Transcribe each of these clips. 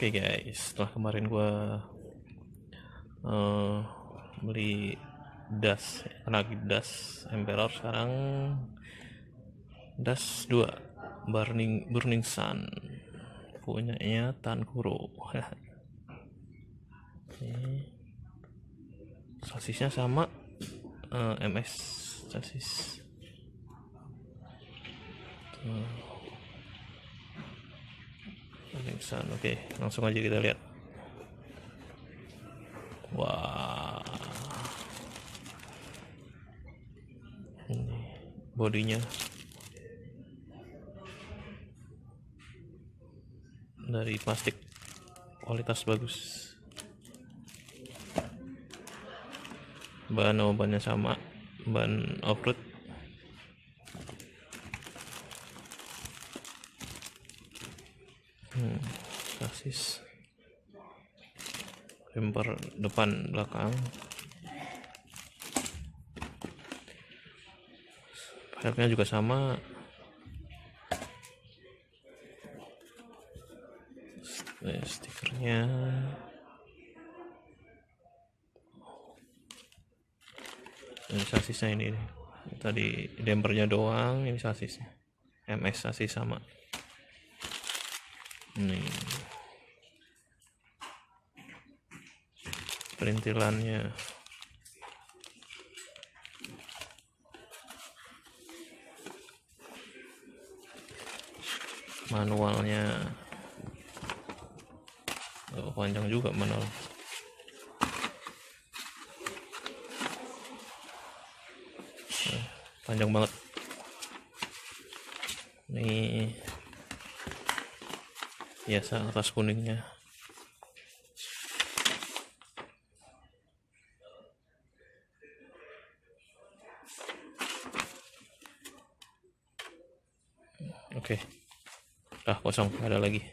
Oke guys, setelah kemarin gua beli das Emperor, sekarang das 2 Burning Sun punyanya Tankuro. Sasisnya sama, MS sasis. Burning Sun. Oke, langsung aja kita lihat. Wah, ini bodinya dari plastik kualitas bagus, bahannya sama, bahan off-road. Sasis, bumper depan belakang, peleknya juga sama, stikernya ini, sasisnya ini tadi dampernya doang, ini sasisnya MS sasis sama. Nih perintilannya, manualnya, panjang juga manual. Panjang banget nih, biasa atas kuningnya. Oke, kosong, ada lagi.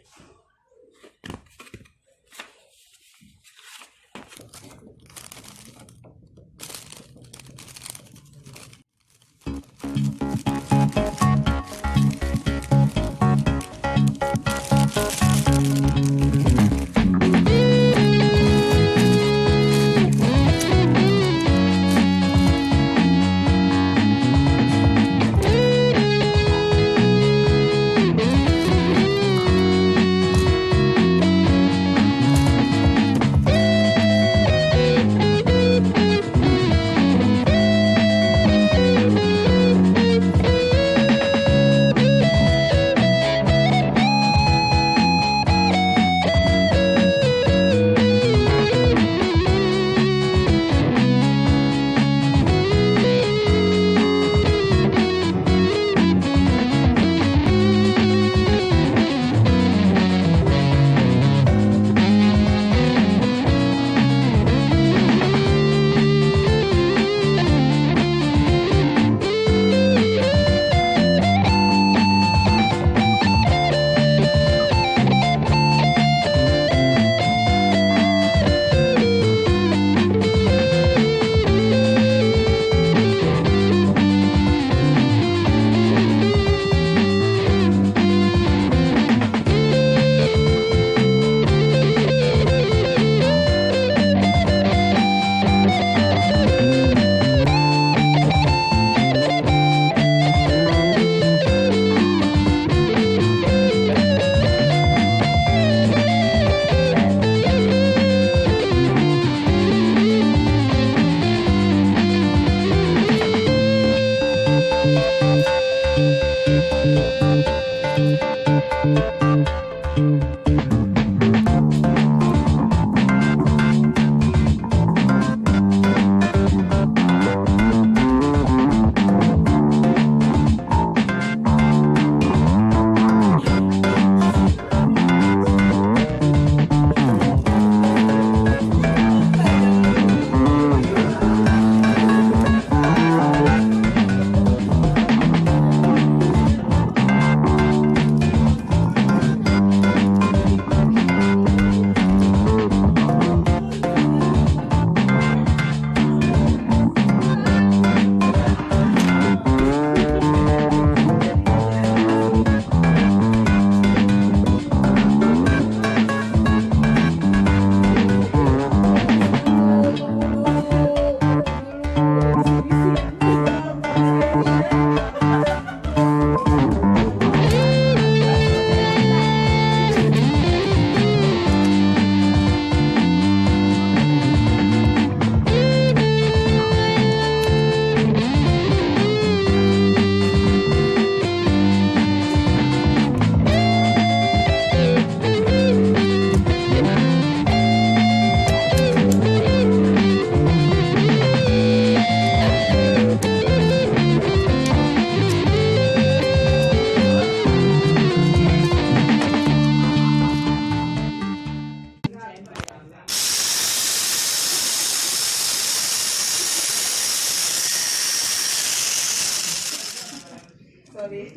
sorry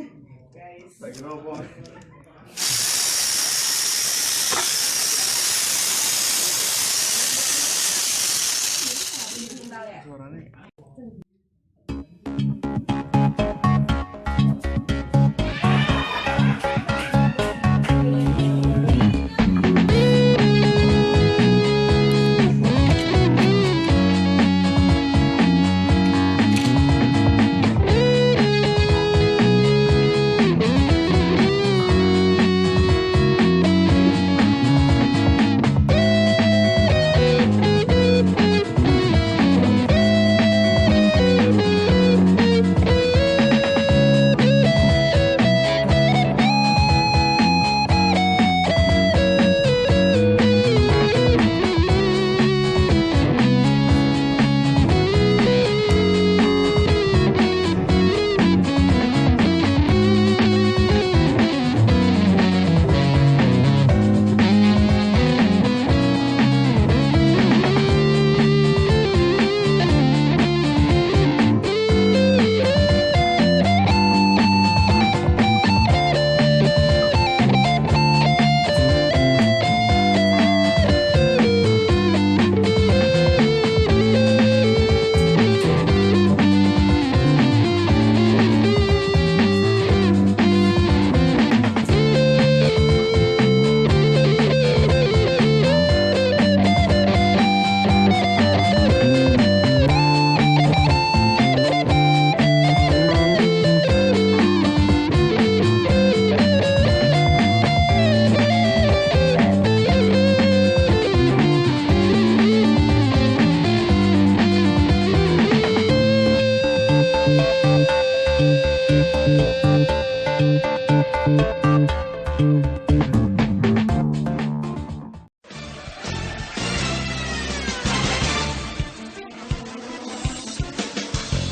guys. Lagi ngomong. Kenal ya? Suaranya.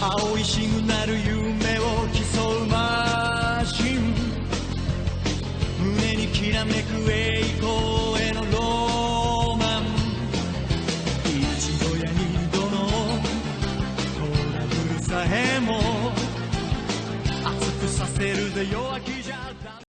青いシグナル夢を競うマシン胸にきらめく栄光